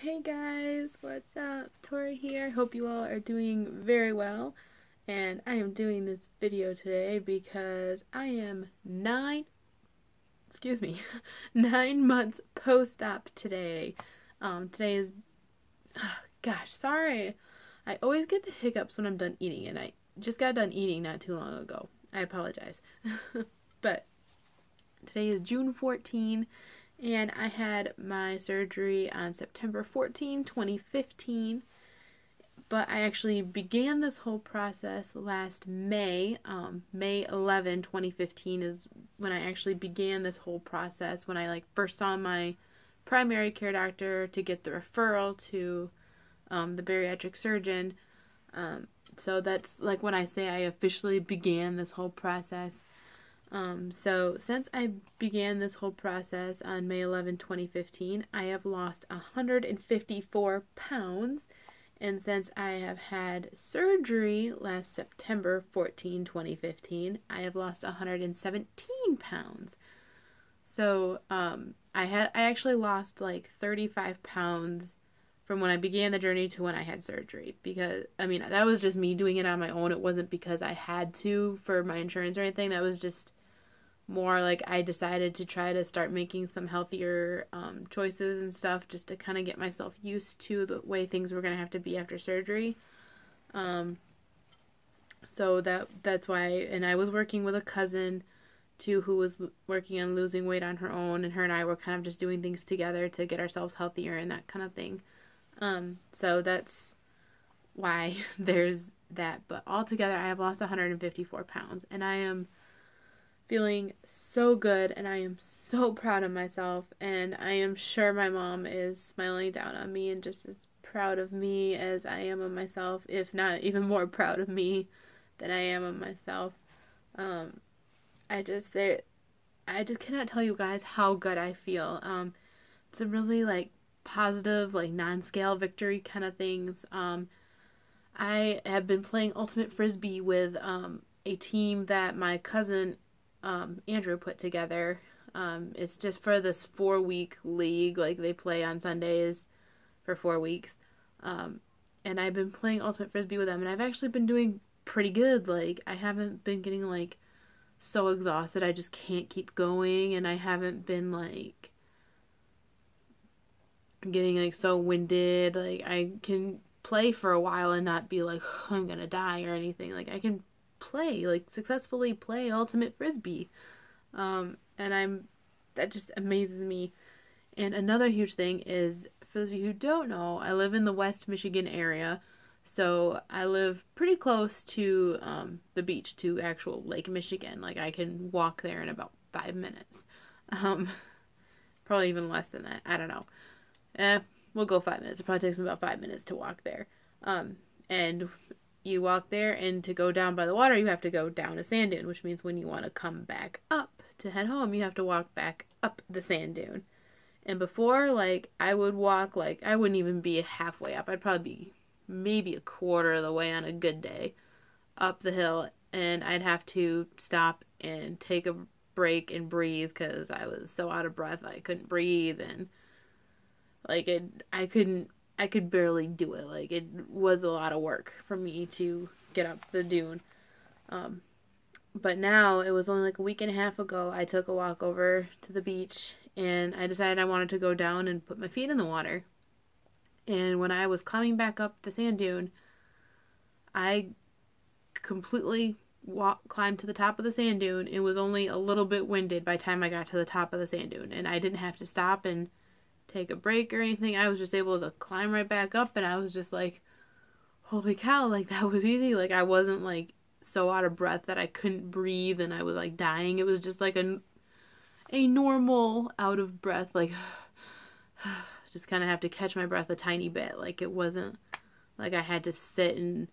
Hey guys, what's up? Tori here. Hope you all are doing very well. And I am doing this video today because I am 9 months post-op today. Today is, gosh, sorry. I always get the hiccups when I'm done eating, and I just got done eating not too long ago. I apologize. But today is June 14, and I had my surgery on September 14, 2015. But I actually began this whole process last May. May 11, 2015 is when I actually began this whole process, when I first saw my primary care doctor to get the referral to the bariatric surgeon. So that's when I say I officially began this whole process. So since I began this whole process on May 11, 2015, I have lost 154 pounds. And since I have had surgery last September 14, 2015, I have lost 117 pounds. So I actually lost 35 pounds from when I began the journey to when I had surgery, because that was just me doing it on my own. It wasn't because I had to for my insurance or anything. That was just more I decided to try to start making some healthier choices and stuff, just to kind of get myself used to the way things were going to have to be after surgery. So that's why, and I was working with a cousin too who was working on losing weight on her own, and her and I were kind of just doing things together to get ourselves healthier and that kind of thing. So that's why there's that. But altogether, I have lost 154 pounds, and I am feeling so good, and I am so proud of myself, and I am sure my mom is smiling down on me and just as proud of me as I am of myself, if not even more proud of me than I am of myself. I just cannot tell you guys how good I feel. It's a really positive, non-scale victory kind of things. I have been playing Ultimate Frisbee with a team that my cousin Andrew put together. It's just for this 4-week league. They play on Sundays for 4 weeks. And I've been playing Ultimate Frisbee with them, and I've actually been doing pretty good. I haven't been getting so exhausted I just can't keep going, and I haven't been getting so winded. I can play for a while and not be I'm gonna die or anything. I can play, successfully play Ultimate Frisbee. And that just amazes me. And another huge thing is, for those of you who don't know, I live in the West Michigan area. So I live pretty close to the beach, to actual Lake Michigan. I can walk there in about 5 minutes. Probably even less than that. I don't know. We'll go 5 minutes. It probably takes me about 5 minutes to walk there. And you walk there, and to go down by the water, you have to go down a sand dune, which means when you want to come back up to head home, you have to walk back up the sand dune. And before, I would walk, I wouldn't even be halfway up. I'd probably be maybe a quarter of the way on a good day up the hill, and I'd have to stop and take a break and breathe because I was so out of breath I couldn't breathe, and I could barely do it. It was a lot of work for me to get up the dune. But now, it was only a week and a half ago, I took a walk over to the beach, and I decided I wanted to go down and put my feet in the water. And when I was climbing back up the sand dune, I completely climbed to the top of the sand dune. It was only a little bit winded by the time I got to the top of the sand dune, and I didn't have to stop and take a break or anything. I was just able to climb right back up, and I was just holy cow, that was easy. I wasn't so out of breath that I couldn't breathe and I was dying. It was just a normal out of breath, just kind of have to catch my breath a tiny bit. It wasn't I had to sit and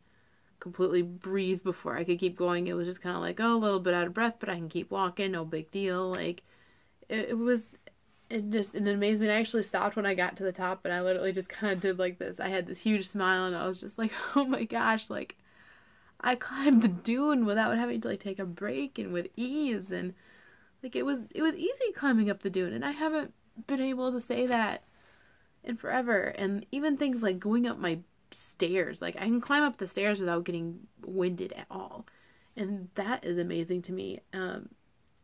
completely breathe before I could keep going. It was just kind of a little bit out of breath, but I can keep walking, no big deal. It amazed me. And I actually stopped when I got to the top, and I literally just kind of did this. I had this huge smile, and I was just oh my gosh, I climbed the dune without having to take a break, and with ease, and it was easy climbing up the dune. And I haven't been able to say that in forever. And even things like going up my stairs, like I can climb up the stairs without getting winded at all. And that is amazing to me. And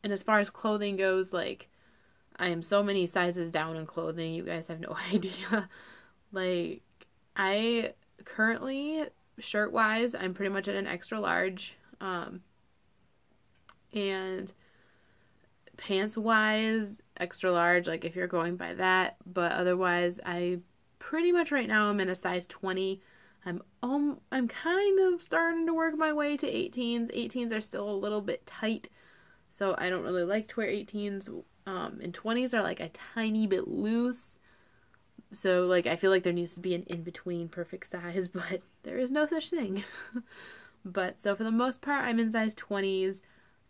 as far as clothing goes, like I am so many sizes down in clothing. You guys have no idea. Like I currently, shirt wise, I'm pretty much at an extra large. And pants wise, extra large, like if you're going by that. But otherwise, I pretty much right now I'm in a size 20. I'm kind of starting to work my way to 18s. 18s are still a little bit tight, so I don't really like to wear 18s. And 20s are like a tiny bit loose. So like I feel like there needs to be an in-between perfect size, but there is no such thing. But so for the most part, I'm in size 20s.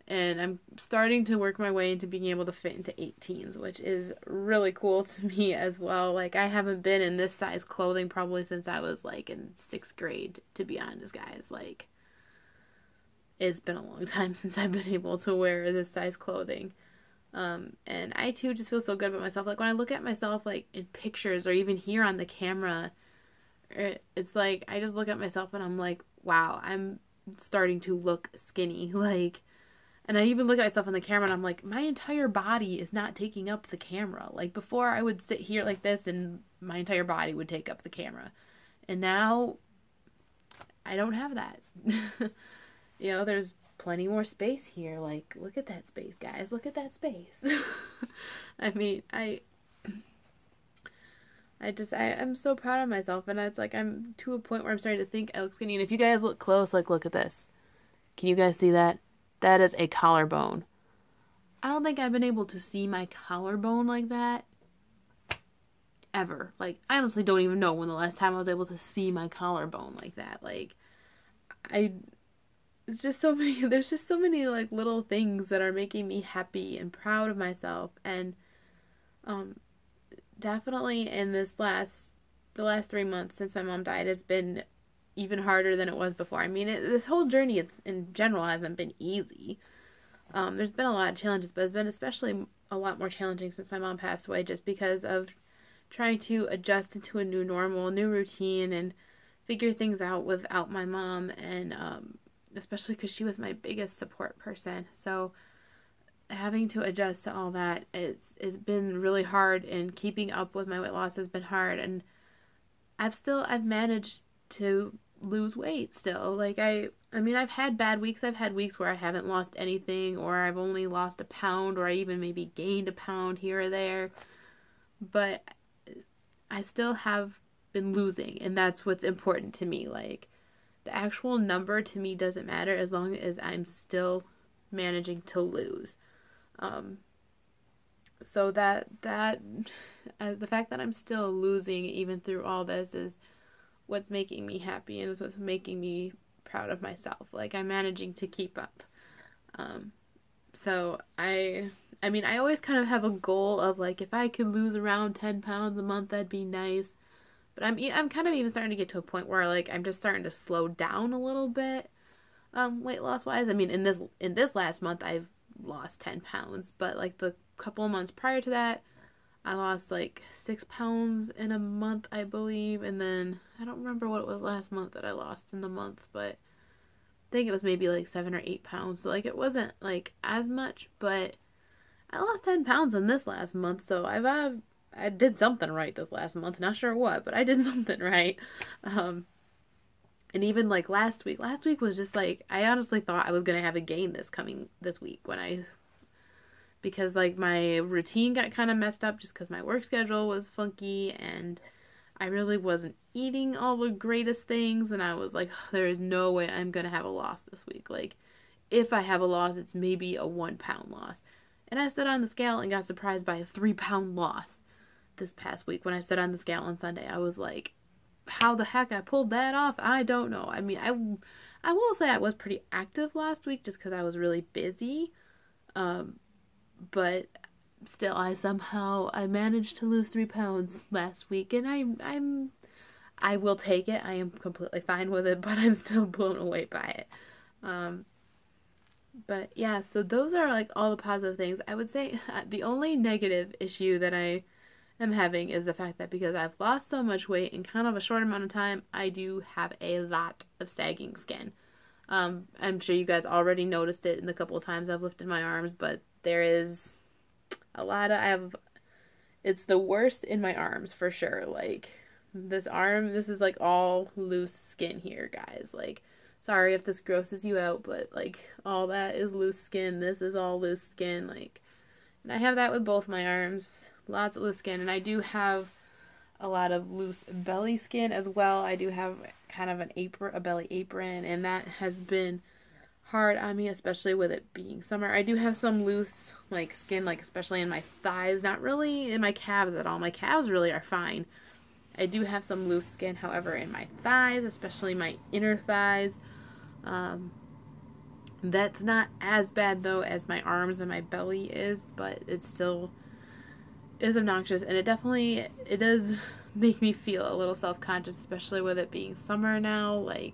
And I'm starting to work my way into being able to fit into 18s, which is really cool to me as well. Like, I haven't been in this size clothing probably since I was, like, in 6th grade, to be honest, guys. Like, it's been a long time since I've been able to wear this size clothing. And I, too, just feel so good about myself. Like, when I look at myself, like, in pictures or even here on the camera, it's like, I just look at myself and I'm like, wow, I'm starting to look skinny. Like, and I even look at myself on the camera and I'm like, my entire body is not taking up the camera. Like before I would sit here like this and my entire body would take up the camera. And now I don't have that. You know, there's plenty more space here. Like, look at that space, guys. Look at that space. I mean, I'm so proud of myself. And it's like, I'm to a point where I'm starting to think I look skinny. And if you guys look close, like, look at this. Can you guys see that? That is a collarbone. I don't think I've been able to see my collarbone like that ever. Like, I honestly don't even know when the last time I was able to see my collarbone like that. Like, it's just so many, there's just so many, like, little things that are making me happy and proud of myself. And, definitely in the last 3 months since my mom died, it's been even harder than it was before. I mean, this whole journey in general hasn't been easy. There's been a lot of challenges, but it's been especially a lot more challenging since my mom passed away, just because of trying to adjust into a new normal, new routine, and figure things out without my mom, and especially because she was my biggest support person. So having to adjust to all that, it's been really hard, and keeping up with my weight loss has been hard, and I've managed to lose weight still. Like, I mean, I've had bad weeks. I've had weeks where I haven't lost anything, or I've only lost a pound, or I even maybe gained a pound here or there. But I still have been losing, and that's what's important to me. Like, the actual number to me doesn't matter as long as I'm still managing to lose. So the fact that I'm still losing even through all this is what's making me happy, and is what's making me proud of myself. Like, I'm managing to keep up. So I mean, I always kind of have a goal of, like, if I could lose around 10 pounds a month, that'd be nice. But I'm kind of even starting to get to a point where, like, I'm just starting to slow down a little bit, weight loss wise. I mean, in this last month, I've lost 10 pounds, but like the couple of months prior to that, I lost like 6 pounds in a month, I believe. And then I don't remember what it was last month that I lost in the month, but I think it was maybe like 7 or 8 pounds. So like, it wasn't like as much, but I lost 10 pounds in this last month. So I did something right this last month. Not sure what, but I did something right. And even like last week was just like, I honestly thought I was going to have a gain this week because like my routine got kind of messed up just because my work schedule was funky, and I really wasn't eating all the greatest things, and I was like, there is no way I'm going to have a loss this week. Like, if I have a loss, it's maybe a 1 pound loss. And I stood on the scale and got surprised by a 3 pound loss this past week. When I stood on the scale on Sunday, I was like, how the heck I pulled that off, I don't know. I mean, I will say I was pretty active last week just because I was really busy. But still, I managed to lose 3 pounds last week, and I will take it. I am completely fine with it, but I'm still blown away by it. But yeah, so those are like all the positive things. I would say the only negative issue that I am having is the fact that because I've lost so much weight in kind of a short amount of time, I do have a lot of sagging skin. I'm sure you guys already noticed it in the couple of times I've lifted my arms, but there is a lot of, it's the worst in my arms for sure. Like, this is like all loose skin here, guys. Like, sorry if this grosses you out, but like, all that is loose skin. This is all loose skin. Like, and I have that with both my arms. Lots of loose skin. And I do have a lot of loose belly skin as well. I do have kind of a belly apron, and that has been hard on me, especially with it being summer. I do have some loose like skin, like especially in my thighs, not really in my calves at all. My calves really are fine. I do have some loose skin, however, in my thighs, especially my inner thighs. That's not as bad though as my arms and my belly is, but it still is obnoxious, and it does make me feel a little self-conscious, especially with it being summer now. Like,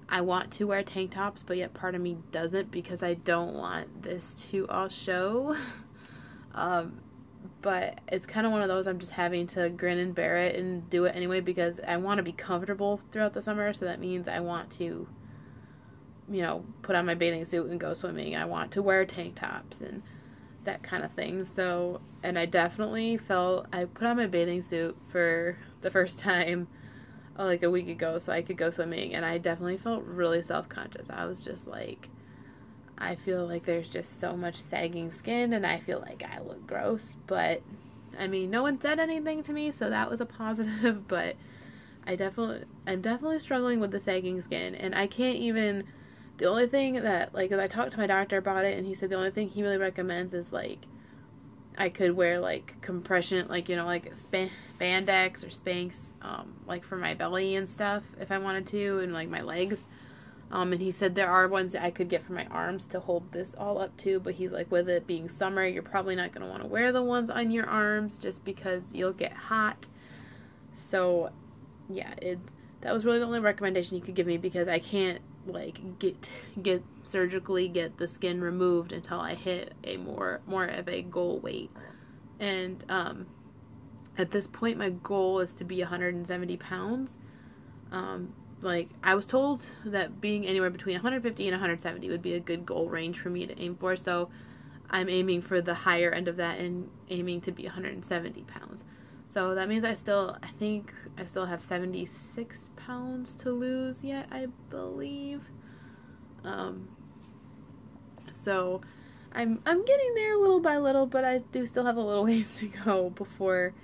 I want to wear tank tops, but yet part of me doesn't because I don't want this to all show. But it's kind of one of those I'm just having to grin and bear it and do it anyway because I want to be comfortable throughout the summer, so that means I want to, you know, put on my bathing suit and go swimming. I want to wear tank tops and that kind of thing. So, and I definitely I put on my bathing suit for the first time like a week ago so I could go swimming, and I definitely felt really self-conscious. I was just like, I feel like there's just so much sagging skin and I feel like I look gross, but I mean, no one said anything to me, so that was a positive. But I'm definitely struggling with the sagging skin, and I can't even, the only thing that, like, I talked to my doctor about it, and he said the only thing he really recommends is, like, I could wear, like, compression, like, you know, like, spandex or Spanx, like, for my belly and stuff, if I wanted to, and, like, my legs. And he said there are ones that I could get for my arms to hold this all up to, but he's like, with it being summer, you're probably not going to want to wear the ones on your arms just because you'll get hot. So, yeah, that was really the only recommendation he could give me because I can't, like, surgically get the skin removed until I hit a more of a goal weight. And at this point, my goal is to be 170 pounds. Like, I was told that being anywhere between 150 and 170 would be a good goal range for me to aim for, so I'm aiming for the higher end of that and aiming to be 170 pounds. So that means I think I still have 76 pounds to lose yet, I believe. So I'm getting there little by little, but I do still have a little ways to go before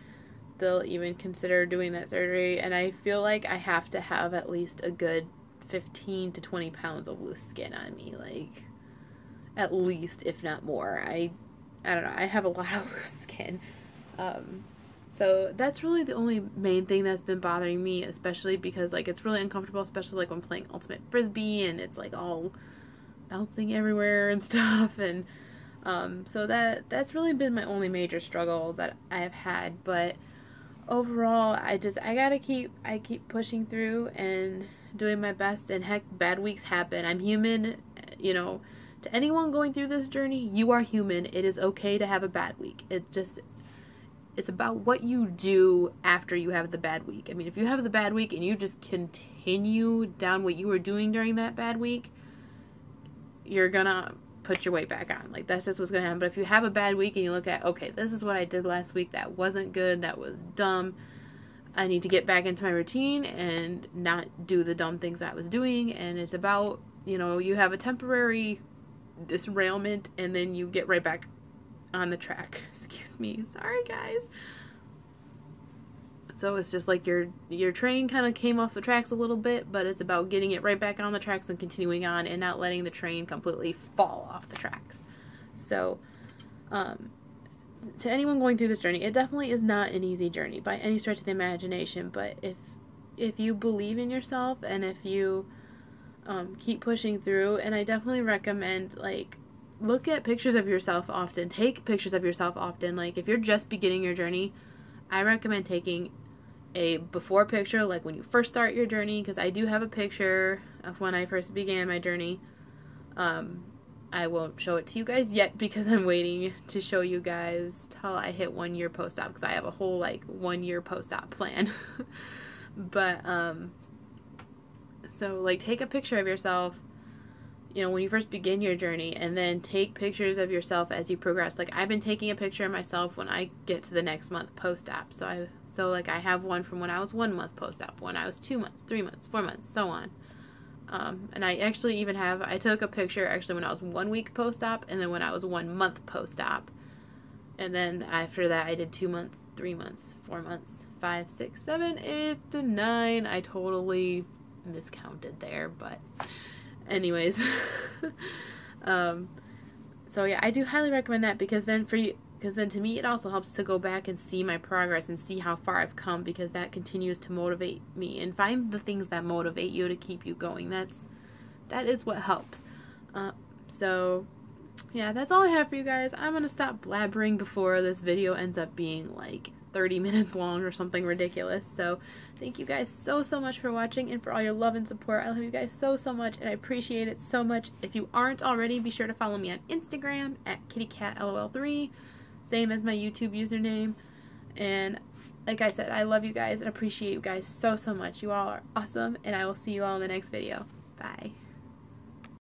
they'll even consider doing that surgery, and I feel like I have to have at least a good 15 to 20 pounds of loose skin on me, like, at least, if not more. I don't know, I have a lot of loose skin. So that's really the only main thing that's been bothering me, especially because, like, it's really uncomfortable, especially, like, when playing Ultimate Frisbee, and it's, like, all bouncing everywhere and stuff, and, so that's really been my only major struggle that I have had, but overall, I keep pushing through and doing my best, and heck, bad weeks happen. I'm human, you know. To anyone going through this journey, you are human. It is okay to have a bad week. It's about what you do after you have the bad week. I mean, if you have the bad week and you just continue down what you were doing during that bad week, you're gonna put your weight back on. Like, that's just what's gonna happen. But if you have a bad week and you look at, okay, this is what I did last week, that wasn't good, that was dumb, I need to get back into my routine and not do the dumb things I was doing. And it's about, you know, you have a temporary derailment and then you get right back on the track. Excuse me, sorry guys. So it's just like your train kind of came off the tracks a little bit, but it's about getting it right back on the tracks and continuing on and not letting the train completely fall off the tracks. So, to anyone going through this journey, it definitely is not an easy journey by any stretch of the imagination, but if you believe in yourself and if you keep pushing through, and I definitely recommend, like, look at pictures of yourself often, take pictures of yourself often. Like, if you're just beginning your journey, I recommend taking a before picture, like when you first start your journey, because I do have a picture of when I first began my journey I won't show it to you guys yet because I'm waiting to show you guys till I hit 1 year post-op, because I have a whole like 1 year post-op plan. But so like take a picture of yourself, you know, when you first begin your journey, and then take pictures of yourself as you progress. Like I've been taking a picture of myself when I get to the next month post-op. So like I have one from when I was 1 month post-op, when I was 2 months, 3 months, 4 months, so on. And I actually even I took a picture actually when I was 1 week post-op, and then when I was 1 month post-op. And then after that I did 2 months, 3 months, 4 months, 5, 6, 7, 8, 9. I totally miscounted there, but anyways. So yeah, I do highly recommend that, because then to me it also helps to go back and see my progress and see how far I've come, because that continues to motivate me, and find the things that motivate you to keep you going. That is what helps. So yeah, that's all I have for you guys. I'm gonna stop blabbering before this video ends up being like 30 minutes long or something ridiculous. So thank you guys so much for watching, and for all your love and support. I love you guys so much, and I appreciate it so much. If you aren't already, be sure to follow me on Instagram at kittycatlol3, same as my YouTube username. And like I said, I love you guys and appreciate you guys so much. You all are awesome, and I will see you all in the next video. Bye.